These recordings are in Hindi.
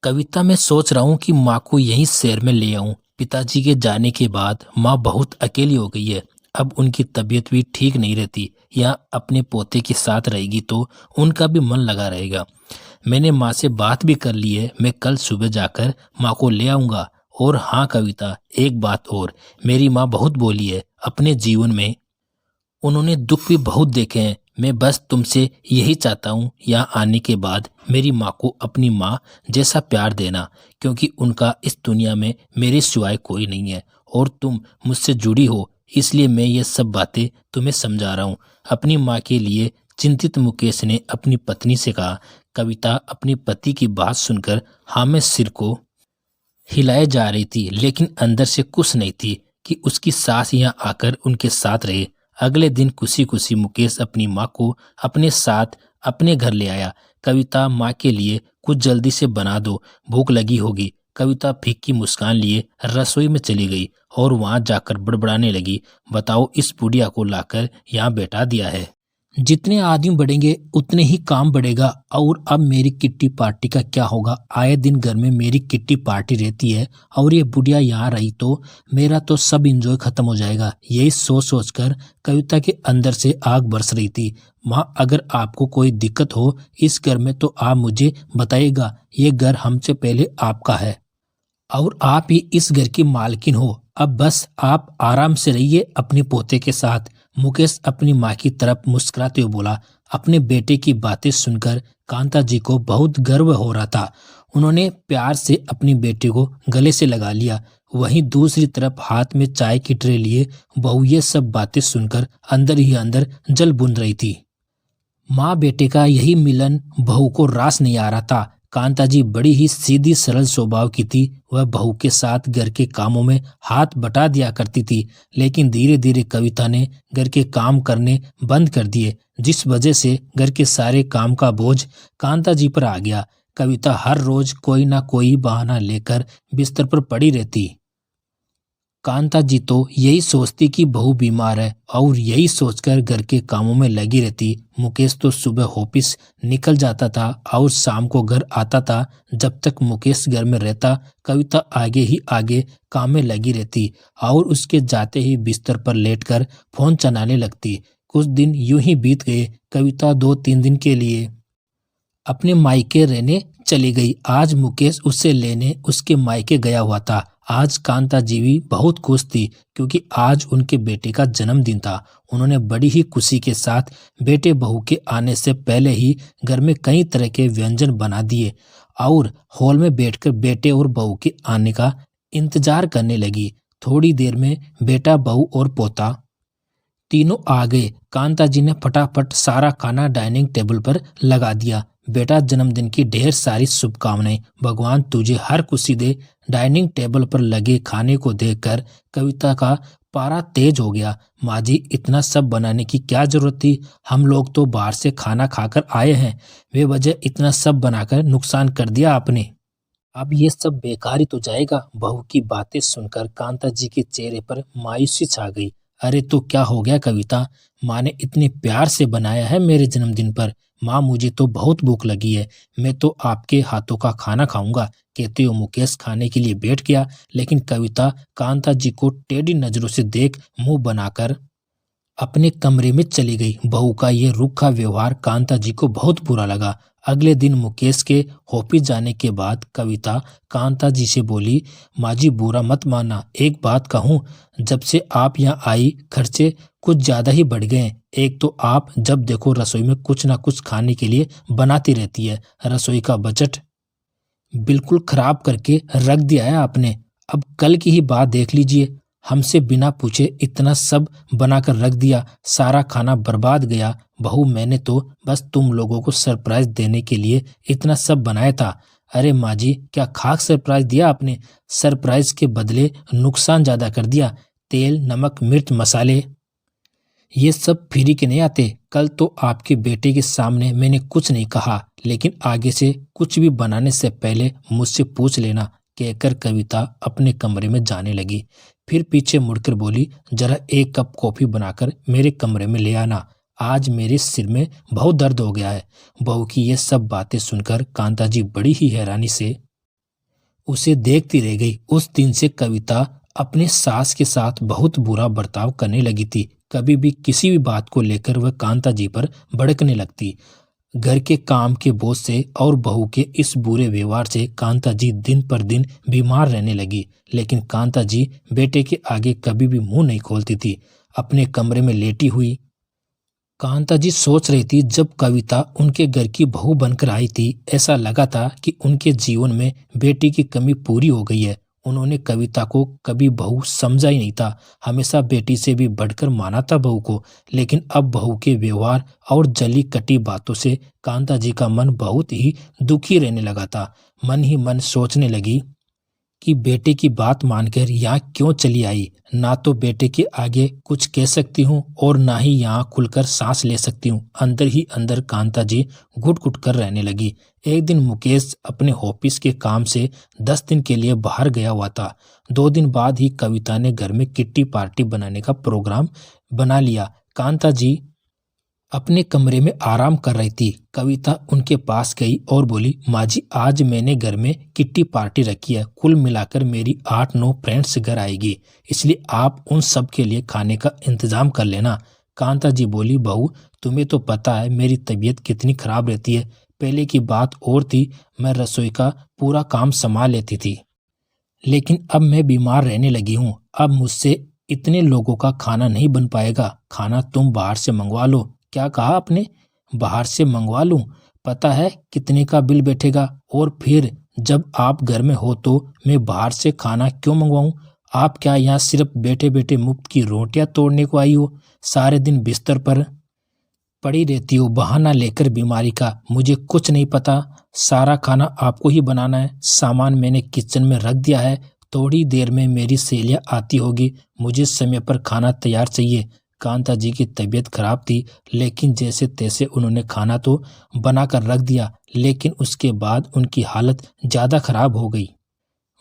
कविता मैं सोच रहा हूँ कि माँ को यहीं शहर में ले आऊं। पिताजी के जाने के बाद माँ बहुत अकेली हो गई है। अब उनकी तबीयत भी ठीक नहीं रहती। या अपने पोते के साथ रहेगी तो उनका भी मन लगा रहेगा। मैंने माँ से बात भी कर ली है, मैं कल सुबह जाकर माँ को ले आऊंगा। और हाँ कविता, एक बात और, मेरी माँ बहुत बोली है अपने जीवन में। उन्होंने दुख भी बहुत देखे हैं। मैं बस तुमसे यही चाहता हूँ यहाँ आने के बाद मेरी माँ को अपनी माँ जैसा प्यार देना, क्योंकि उनका इस दुनिया में मेरे सिवाय कोई नहीं है। और तुम मुझसे जुड़ी हो, इसलिए मैं ये सब बातें तुम्हें समझा रहा हूँ। अपनी माँ के लिए चिंतित मुकेश ने अपनी पत्नी से कहा। कविता अपने पति की बात सुनकर हाँ में सिर को हिलाए जा रही थी, लेकिन अंदर से खुश नहीं थी कि उसकी सास यहाँ आकर उनके साथ रहे। अगले दिन खुशी खुशी मुकेश अपनी माँ को अपने साथ अपने घर ले आया। कविता, माँ के लिए कुछ जल्दी से बना दो, भूख लगी होगी। कविता फीकी मुस्कान लिए रसोई में चली गई और वहां जाकर बड़बड़ाने लगी। बताओ, इस बुढ़िया को लाकर यहाँ बैठा दिया है। जितने आदमी बढ़ेंगे उतने ही काम बढ़ेगा। और अब मेरी किट्टी पार्टी का क्या होगा? आए दिन घर में मेरी किट्टी पार्टी रहती है और ये बुढ़िया यहाँ रही तो मेरा तो सब इंजॉय खत्म हो जाएगा। यही सोच सोचकर कविता के अंदर से आग बरस रही थी। माँ, अगर आपको कोई दिक्कत हो इस घर में तो आप मुझे बताइएगा। ये घर हमसे पहले आपका है और आप ही इस घर की मालकिन हो। अब बस आप आराम से रहिए अपने पोते के साथ। मुकेश अपनी माँ की तरफ मुस्कुराते हुए बोला। अपने बेटे की बातें सुनकर कांता जी को बहुत गर्व हो रहा था। उन्होंने प्यार से अपनी बेटी को गले से लगा लिया। वहीं दूसरी तरफ हाथ में चाय की ट्रे लिए बहू ये सब बातें सुनकर अंदर ही अंदर जल बुन रही थी। माँ बेटे का यही मिलन बहू को रास नहीं आ रहा था। कांता जी बड़ी ही सीधी सरल स्वभाव की थी। वह बहू के साथ घर के कामों में हाथ बटा दिया करती थी, लेकिन धीरे धीरे कविता ने घर के काम करने बंद कर दिए, जिस वजह से घर के सारे काम का बोझ कांता जी पर आ गया। कविता हर रोज कोई ना कोई बहाना लेकर बिस्तर पर पड़ी रहती। कांता जी तो यही सोचती कि बहू बीमार है और यही सोचकर घर के कामों में लगी रहती। मुकेश तो सुबह ऑफिस निकल जाता था और शाम को घर आता था। जब तक मुकेश घर में रहता, कविता आगे ही आगे काम में लगी रहती और उसके जाते ही बिस्तर पर लेटकर फोन चलाने लगती। कुछ दिन यूं ही बीत गए। कविता 2-3 दिन के लिए अपने मायके रहने चली गई। आज मुकेश उसे लेने उसके मायके गया हुआ था। आज कांता जी भी बहुत खुश थी क्योंकि आज उनके बेटे का जन्मदिन था। उन्होंने बड़ी ही खुशी के साथ बेटे बहू के आने से पहले ही घर में कई तरह के व्यंजन बना दिए और हॉल में बैठकर बेटे और बहू के आने का इंतजार करने लगी। थोड़ी देर में बेटा, बहू और पोता तीनों आ गए। कांता जी ने फटाफट सारा खाना डाइनिंग टेबल पर लगा दिया। बेटा, जन्मदिन की ढेर सारी शुभकामनाएं, भगवान तुझे हर खुशी दे। डाइनिंग टेबल पर लगे खाने को देखकर कविता का पारा तेज हो गया। माँ जी, इतना सब बनाने की क्या जरूरत थी? हम लोग तो बाहर से खाना खाकर आए हैं, बेवजह इतना सब बनाकर नुकसान कर दिया आपने। अब ये सब बेकार ही तो जाएगा। बहू की बातें सुनकर कांता जी के चेहरे पर मायूसी छा गई। अरे तो क्या हो गया कविता? माँ ने इतने प्यार से बनाया है मेरे जन्मदिन पर। माँ, मुझे तो बहुत भूख लगी है, मैं तो आपके हाथों का खाना खाऊंगा। कहते हो मुकेश खाने के लिए बैठ गया, लेकिन कविता कांता जी को टेढ़ी नजरों से देख मुंह बनाकर अपने कमरे में चली गई। बहू का ये रूखा व्यवहार कांता जी को बहुत बुरा लगा। अगले दिन मुकेश के ऑफिस जाने के बाद कविता कांता जी से बोली। माँ जी, बुरा मत मानना, एक बात कहूँ, जब से आप यहाँ आई खर्चे कुछ ज्यादा ही बढ़ गए हैं। एक तो आप जब देखो रसोई में कुछ ना कुछ खाने के लिए बनाती रहती है। रसोई का बजट बिल्कुल खराब करके रख दिया है आपने। अब कल की ही बात देख लीजिए, हमसे बिना पूछे इतना सब बनाकर रख दिया, सारा खाना बर्बाद गया। बहू, मैंने तो बस तुम लोगों को सरप्राइज देने के लिए इतना सब बनाया था। अरे माँ जी, क्या खाक सरप्राइज दिया आपने? सरप्राइज के बदले नुकसान ज्यादा कर दिया। तेल, नमक, मिर्च, मसाले ये सब फ्री के नहीं आते। कल तो आपके बेटे के सामने मैंने कुछ नहीं कहा, लेकिन आगे से कुछ भी बनाने से पहले मुझसे पूछ लेना, कहकर कविता अपने कमरे में जाने लगी। फिर पीछे मुड़कर बोली, जरा एक कप कॉफी बनाकर मेरे कमरे में ले आना, आज मेरे सिर में बहुत दर्द हो गया है। बहू की ये सब बातें सुनकर कांता जी बड़ी ही हैरानी से उसे देखती रह गई। उस दिन से कविता अपने सास के साथ बहुत बुरा बर्ताव करने लगी थी। कभी भी किसी भी बात को लेकर वह कांता जी पर भड़कने लगती। घर के काम के बोझ से और बहू के इस बुरे व्यवहार से कांता जी दिन पर दिन बीमार रहने लगी। लेकिन कांता जी बेटे के आगे कभी भी मुंह नहीं खोलती थी। अपने कमरे में लेटी हुई कांता जी सोच रही थी, जब कविता उनके घर की बहू बनकर आई थी, ऐसा लगा था कि उनके जीवन में बेटी की कमी पूरी हो गई है। उन्होंने कविता को कभी बहू समझा ही नहीं था, हमेशा बेटी से भी बढ़कर माना था बहू को। लेकिन अब बहू के व्यवहार और जली कटी बातों से कांता जी का मन बहुत ही दुखी रहने लगा था। मन ही मन सोचने लगी कि बेटे की बात मानकर यहाँ क्यों चली आई। ना तो बेटे के आगे कुछ कह सकती हूँ और ना ही यहाँ खुलकर सांस ले सकती हूँ। अंदर ही अंदर कांता जी घुट घुट कर रहने लगी। एक दिन मुकेश अपने ऑफिस के काम से 10 दिन के लिए बाहर गया हुआ था। 2 दिन बाद ही कविता ने घर में किट्टी पार्टी बनाने का प्रोग्राम बना लिया। कांता जी अपने कमरे में आराम कर रही थी। कविता उनके पास गई और बोली, माँ जी, आज मैंने घर में किट्टी पार्टी रखी है। कुल मिलाकर मेरी 8-9 फ्रेंड्स घर आएगी, इसलिए आप उन सब के लिए खाने का इंतजाम कर लेना। कांता जी बोली, बहू, तुम्हें तो पता है मेरी तबीयत कितनी खराब रहती है। पहले की बात और थी, मैं रसोई का पूरा काम संभाल लेती थी, लेकिन अब मैं बीमार रहने लगी हूँ। अब मुझसे इतने लोगों का खाना नहीं बन पाएगा। खाना तुम बाहर से मंगवा लो। क्या कहा आपने? बाहर से मंगवा लूं? पता है कितने का बिल बैठेगा? और फिर जब आप घर में हो तो मैं बाहर से खाना क्यों मंगवाऊं? आप क्या यहाँ सिर्फ बैठे बैठे मुफ्त की रोटियां तोड़ने को आई हो? सारे दिन बिस्तर पर पड़ी रहती हो बहाना लेकर बीमारी का। मुझे कुछ नहीं पता, सारा खाना आपको ही बनाना है। सामान मैंने किचन में रख दिया है, थोड़ी देर में मेरी सहेलियां आती होगी। मुझे समय पर खाना तैयार चाहिए। कांता जी की तबीयत खराब थी, लेकिन जैसे तैसे उन्होंने खाना तो बनाकर रख दिया, लेकिन उसके बाद उनकी हालत ज्यादा खराब हो गई।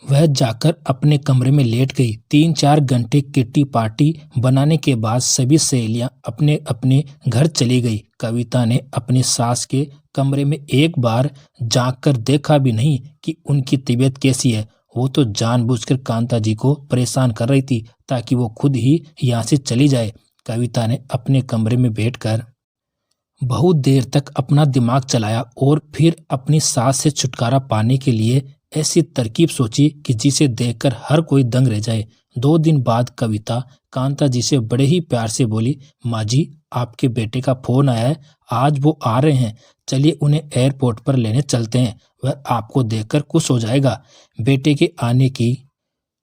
वह जाकर अपने कमरे में लेट गई। 3-4 घंटे किट्टी पार्टी बनाने के बाद सभी सहेलियां अपने अपने घर चली गई। कविता ने अपनी सास के कमरे में एक बार झांककर देखा भी नहीं कि उनकी तबीयत कैसी है। वो तो जानबूझकर कांता जी को परेशान कर रही थी ताकि वो खुद ही यहाँ से चली जाए। कविता ने अपने कमरे में बैठकर बहुत देर तक अपना दिमाग चलाया और फिर अपनी सास से छुटकारा पाने के लिए ऐसी तरकीब सोची कि जिसे देखकर हर कोई दंग रह जाए। 2 दिन बाद कविता कांता जी से बड़े ही प्यार से बोली, माँ जी, आपके बेटे का फोन आया है, आज वो आ रहे हैं, चलिए उन्हें एयरपोर्ट पर लेने चलते हैं, वह आपको देखकर खुश हो जाएगा। बेटे के आने की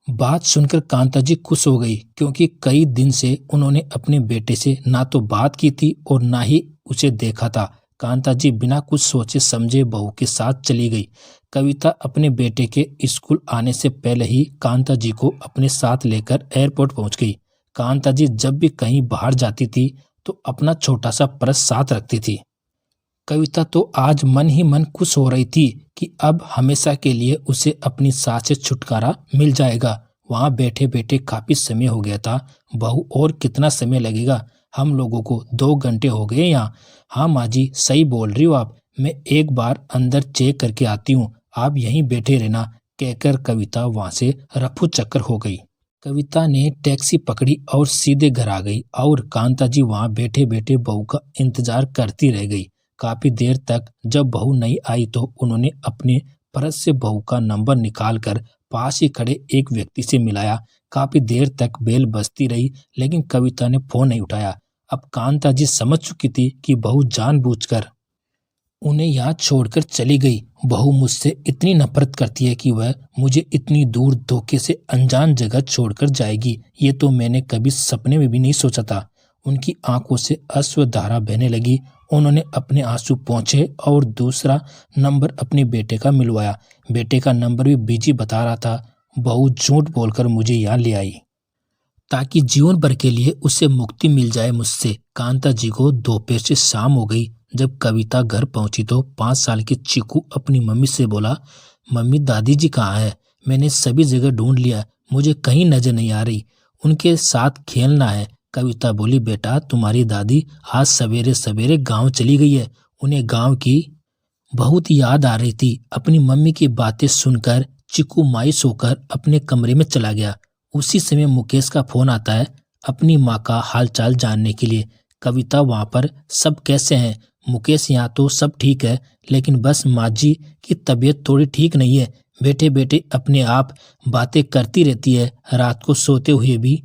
बात सुनकर कांता जी खुश हो गई, क्योंकि कई दिन से उन्होंने अपने बेटे से ना तो बात की थी और ना ही उसे देखा था। कांता जी बिना कुछ सोचे समझे बहू के साथ चली गई। कविता अपने बेटे के स्कूल आने से पहले ही कांता जी को अपने साथ लेकर एयरपोर्ट पहुंच गई। कांता जी जब भी कहीं बाहर जाती थी तो अपना छोटा सा पर्स साथ रखती थी। कविता तो आज मन ही मन खुश हो रही थी कि अब हमेशा के लिए उसे अपनी सास से छुटकारा मिल जाएगा। वहां बैठे बैठे काफी समय हो गया था। बहू, और कितना समय लगेगा? हम लोगों को 2 घंटे हो गए यहाँ। हाँ माँ जी, सही बोल रही हो आप, मैं एक बार अंदर चेक करके आती हूँ, आप यहीं बैठे रहना, कहकर कविता वहां से रफू चक्कर हो गई। कविता ने टैक्सी पकड़ी और सीधे घर आ गई और कांता जी वहां बैठे बैठे बहू का इंतजार करती रह गई। काफी देर तक जब बहू नहीं आई तो उन्होंने अपने पर्स से बहू का नंबर निकालकर पास ही खड़े एक व्यक्ति से मिलाया। काफी देर तक बेल बजती रही, लेकिन कविता ने फोन नहीं उठाया। अब कांता जी समझ चुकी थी कि बहू जानबूझकर उन्हें यहाँ छोड़कर चली गई। बहू मुझसे इतनी नफरत करती है कि वह मुझे इतनी दूर धोखे से अनजान जगह छोड़कर जाएगी, ये तो मैंने कभी सपने में भी नहीं सोचा था। उनकी आंखों से अश्रुधारा बहने लगी। उन्होंने अपने आंसू पोंछे और दूसरा नंबर अपने बेटे का मिलवाया। बेटे का नंबर भी बिजी बता रहा था। बहू झूठ बोलकर मुझे यहाँ ले आई ताकि जीवन भर के लिए उसे मुक्ति मिल जाए मुझसे। कांता जी को दोपहर से शाम हो गई। जब कविता घर पहुंची तो 5 साल की चीकू अपनी मम्मी से बोला, मम्मी, दादी जी कहाँ है? मैंने सभी जगह ढूंढ लिया, मुझे कहीं नजर नहीं आ रही, उनके साथ खेलना है। कविता बोली, बेटा, तुम्हारी दादी आज सवेरे सवेरे गांव चली गई है, उन्हें गांव की बहुत याद आ रही थी। अपनी मम्मी की बातें सुनकर चिक्कू मायूस होकर अपने कमरे में चला गया। उसी समय मुकेश का फोन आता है अपनी माँ का हालचाल जानने के लिए। कविता, वहाँ पर सब कैसे हैं? मुकेश, यहाँ तो सब ठीक है, लेकिन बस माँ जी की तबीयत थोड़ी ठीक नहीं है। बैठे बैठे अपने आप बातें करती रहती है, रात को सोते हुए भी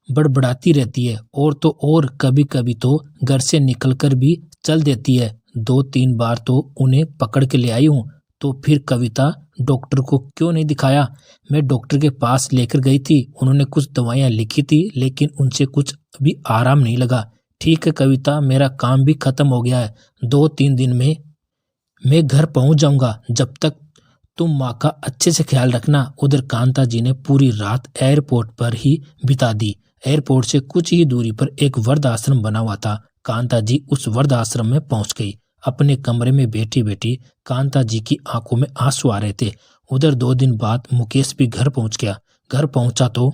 बड़बड़ाती रहती है, और तो और कभी कभी तो घर से निकलकर भी चल देती है। 2-3 बार तो उन्हें पकड़ के ले आई हूँ। तो फिर कविता, डॉक्टर को क्यों नहीं दिखाया? मैं डॉक्टर के पास लेकर गई थी, उन्होंने कुछ दवाइयाँ लिखी थी, लेकिन उनसे कुछ अभी आराम नहीं लगा। ठीक है कविता, मेरा काम भी खत्म हो गया है, 2-3 दिन में मैं घर पहुंच जाऊंगा। जब तक तुम माँ का अच्छे से ख्याल रखना। उधर कांता जी ने पूरी रात एयरपोर्ट पर ही बिता दी। एयरपोर्ट से कुछ ही दूरी पर एक वृद्ध आश्रम बना हुआ था। कांता जी उस वृद्ध आश्रम में पहुंच गई। अपने कमरे में बैठी बैठी कांता जी की आंखों में आंसू आ रहे थे। उधर 2 दिन बाद मुकेश भी घर पहुंच गया। घर पहुंचा तो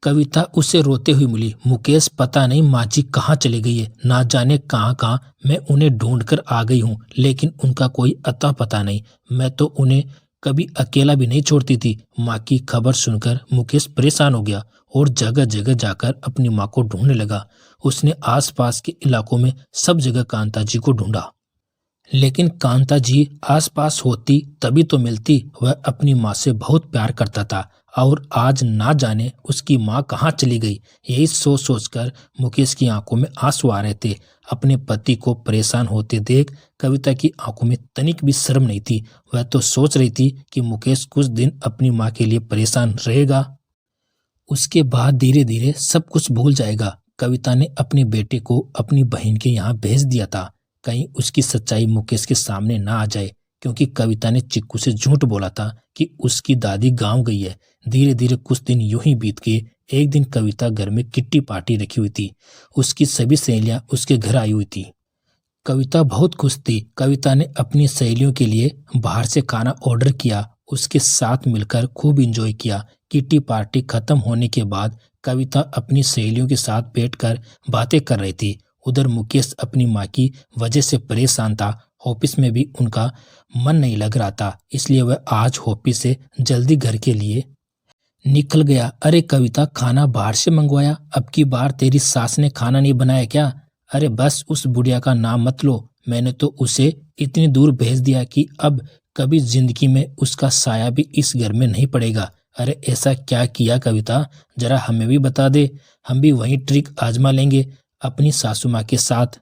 कविता उसे रोते हुई मिली। मुकेश, पता नहीं माँ जी कहाँ चली गई है, ना जाने कहाँ कहाँ मैं उन्हें ढूंढ कर आ गई हूँ, लेकिन उनका कोई अता पता नहीं। मैं तो उन्हें कभी अकेला भी नहीं छोड़ती थी। माँ की खबर सुनकर मुकेश परेशान हो गया और जगह जगह जाकर अपनी माँ को ढूंढने लगा। उसने आसपास के इलाकों में सब जगह कांता जी को ढूंढा, लेकिन कांता जी आसपास होती तभी तो मिलती। वह अपनी माँ से बहुत प्यार करता था, और आज ना जाने उसकी माँ कहाँ चली गई। यही सोच सोचकर मुकेश की आंखों में आंसू आ रहे थे। अपने पति को परेशान होते देख कविता की आंखों में तनिक भी शर्म नहीं थी। वह तो सोच रही थी कि मुकेश कुछ दिन अपनी माँ के लिए परेशान रहेगा, उसके बाद धीरे धीरे सब कुछ भूल जाएगा। कविता ने अपने बेटे को अपनी बहन के यहाँ भेज दिया था, कहीं उसकी सच्चाई मुकेश के सामने ना आ जाए, क्योंकि कविता ने चिक्कू से झूठ बोला था कि उसकी दादी गांव गई है। धीरे धीरे कुछ दिन यूं ही बीत गए। एक दिन कविता घर में किट्टी पार्टी रखी हुई थी। उसकी सभी सहेलियां उसके घर आई हुई थी। कविता बहुत खुश थी। कविता ने अपनी सहेलियों के लिए बाहर से खाना ऑर्डर किया, उसके साथ मिलकर खूब एंजॉय किया। किट्टी पार्टी खत्म होने के बाद कविता अपनी सहेलियों के साथ बैठकर बातें कर रही थी। उधर मुकेश अपनी माँ की वजह से परेशान था। ऑफिस में भी उनका मन नहीं लग रहा था, इसलिए वह आज ऑफिस से जल्दी घर के लिए निकल गया। अरे कविता, खाना बाहर से मंगवाया? अब की बार तेरी सास ने खाना नहीं बनाया क्या? अरे बस उस बुढ़िया का नाम मत लो, मैंने तो उसे इतनी दूर भेज दिया कि अब कभी जिंदगी में उसका साया भी इस घर में नहीं पड़ेगा। अरे ऐसा क्या किया कविता, जरा हमें भी बता दे, हम भी वही ट्रिक आजमा लेंगे अपनी सासू माँ के साथ।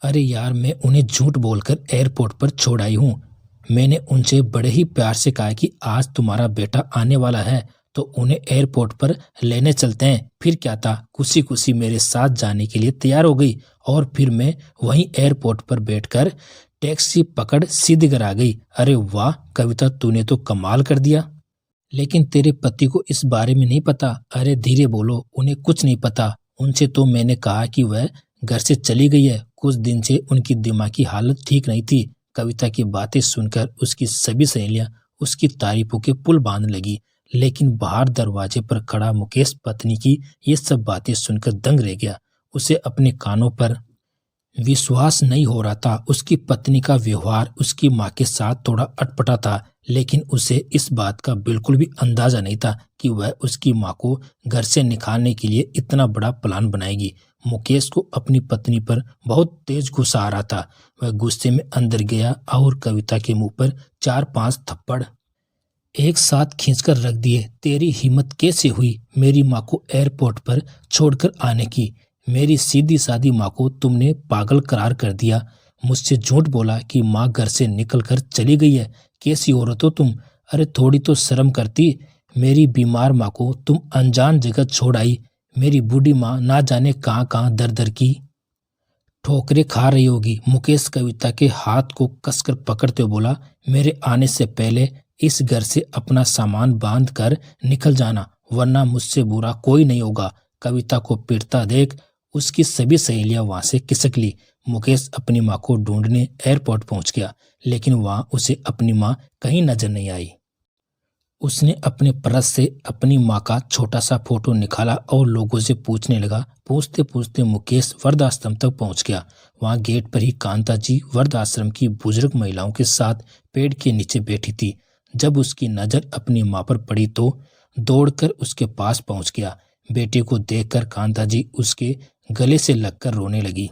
अरे यार, मैं उन्हें झूठ बोलकर एयरपोर्ट पर छोड़ आई हूँ। मैंने उनसे बड़े ही प्यार से कहा कि आज तुम्हारा बेटा आने वाला है तो उन्हें एयरपोर्ट पर लेने चलते हैं। फिर क्या था, खुशी खुशी मेरे साथ जाने के लिए तैयार हो गई, और फिर मैं वहीं एयरपोर्ट पर बैठकर टैक्सी पकड़ सीधे घर आ गई। अरे वाह कविता, तूने तो कमाल कर दिया। लेकिन तेरे पति को इस बारे में नहीं पता? अरे धीरे बोलो, उन्हें कुछ नहीं पता। उनसे तो मैंने कहा कि वह घर से चली गई है। कुछ दिन से उनकी दिमाग की हालत ठीक नहीं थी। कविता की बातें सुनकर उसकी सभी सहेलियां उसकी तारीफों के पुल बांधने लगी, लेकिन बाहर दरवाजे पर खड़ा मुकेश पत्नी की ये सब बातें सुनकर दंग रह गया। उसे अपने कानों पर विश्वास नहीं हो रहा था। उसकी पत्नी का व्यवहार उसकी माँ के साथ थोड़ा अटपटा था, लेकिन उसे इस बात का बिल्कुल भी अंदाजा नहीं था कि वह उसकी माँ को घर से निकालने के लिए इतना बड़ा प्लान बनाएगी। मुकेश को अपनी पत्नी पर बहुत तेज गुस्सा आ रहा था। वह गुस्से में अंदर गया और कविता के मुंह पर 4-5 थप्पड़ एक साथ खींचकर रख दिए। तेरी हिम्मत कैसे हुई मेरी माँ को एयरपोर्ट पर छोड़कर आने की? मेरी सीधी सादी माँ को तुमने पागल करार कर दिया। मुझसे झूठ बोला कि माँ घर से निकलकर चली गई है। कैसी औरत हो तुम? अरे थोड़ी तो शर्म करती। मेरी बीमार माँ को तुम अनजान जगह छोड़ आई। मेरी बूढ़ी माँ ना जाने कहाँ कहाँ दर दर की ठोकरें खा रही होगी। मुकेश कविता के हाथ को कसकर पकड़ते हुए बोला, मेरे आने से पहले इस घर से अपना सामान बांध कर निकल जाना, वरना मुझसे बुरा कोई नहीं होगा। कविता को पीटता देख उसकी सभी सहेलियां वहां से खिसक ली। मुकेश अपनी माँ को ढूंढने एयरपोर्ट पहुंच गया, लेकिन वहां उसे अपनी माँ कहीं नजर नहीं आई। उसने अपने पर्स से अपनी माँ का छोटा सा फोटो निकाला और लोगों से पूछने लगा। पूछते पूछते मुकेश वृद्धाश्रम तक पहुंच गया। वहां गेट पर ही कांता जी वृद्धाश्रम की बुजुर्ग महिलाओं के साथ पेड़ के नीचे बैठी थी। जब उसकी नज़र अपनी माँ पर पड़ी तो दौड़कर उसके पास पहुंच गया। बेटे को देखकर कांता जी उसके गले से लगकर रोने लगी।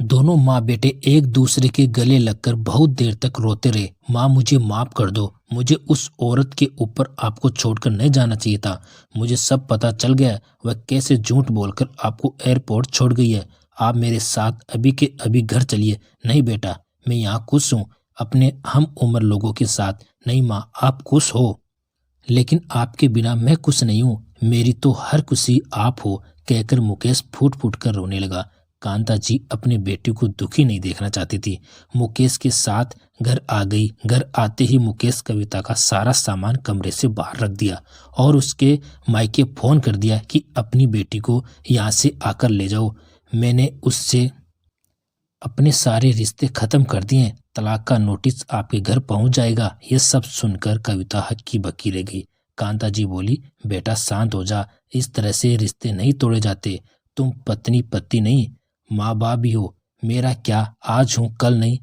दोनों माँ बेटे एक दूसरे के गले लगकर बहुत देर तक रोते रहे। माँ, मुझे माफ कर दो, मुझे उस औरत के ऊपर आपको छोड़कर नहीं जाना चाहिए था। मुझे सब पता चल गया, वह कैसे झूठ बोलकर आपको एयरपोर्ट छोड़ गई है। आप मेरे साथ अभी के अभी घर चलिए। नहीं बेटा, मैं यहाँ खुश हूँ अपने हम उम्र लोगों के साथ। नहीं माँ, आप खुश हो, लेकिन आपके बिना मैं खुश नहीं हूँ। मेरी तो हर खुशी आप हो, कहकर मुकेश फूट फूट कर रोने लगा। कांता जी अपने बेटे को दुखी नहीं देखना चाहती थी। मुकेश के साथ घर आ गई। घर आते ही मुकेश कविता का सारा सामान कमरे से बाहर रख दिया और उसके मायके फोन कर दिया कि अपनी बेटी को यहाँ से आकर ले जाओ। मैंने उससे अपने सारे रिश्ते खत्म कर दिए, तलाक का नोटिस आपके घर पहुंच जाएगा। ये सब सुनकर कविता हक्की बक्की रह गई। कांता जी बोली, बेटा शांत हो जा, इस तरह से रिश्ते नहीं तोड़े जाते। तुम पत्नी पति नहीं, माँ बाप भी हो। मेरा क्या, आज हूँ कल नहीं,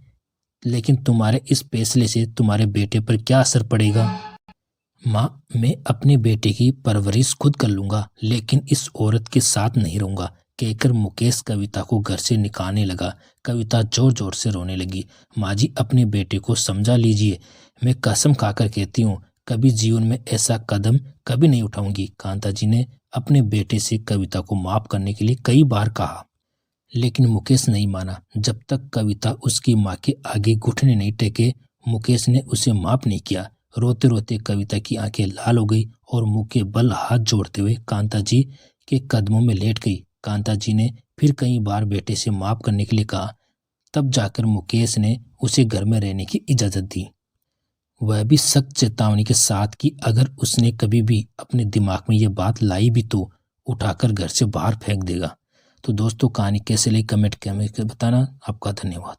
लेकिन तुम्हारे इस फैसले से तुम्हारे बेटे पर क्या असर पड़ेगा? माँ, मैं अपने बेटे की परवरिश खुद कर लूंगा, लेकिन इस औरत के साथ नहीं रहूंगा, कहकर मुकेश कविता को घर से निकालने लगा। कविता जोर जोर से रोने लगी। माँ जी, अपने बेटे को समझा लीजिए। मैं कसम खाकर कहती हूँ, कभी जीवन में ऐसा कदम कभी नहीं उठाऊंगी। कांता जी ने अपने बेटे से कविता को माफ करने के लिए कई बार कहा, लेकिन मुकेश नहीं माना। जब तक कविता उसकी माँ के आगे घुटने नहीं टेके, मुकेश ने उसे माफ नहीं किया। रोते रोते कविता की आंखें लाल हो गई और मुंह के बल हाथ जोड़ते हुए कांता जी के कदमों में लेट गई। कांता जी ने फिर कई बार बेटे से माफ करने के लिए कहा, तब जाकर मुकेश ने उसे घर में रहने की इजाजत दी। वह भी सख्त चेतावनी के साथ कि अगर उसने कभी भी अपने दिमाग में यह बात लाई भी तो उठाकर घर से बाहर फेंक देगा। तो दोस्तों, कहानी कैसे लगी कमेंट करके बताना। आपका धन्यवाद।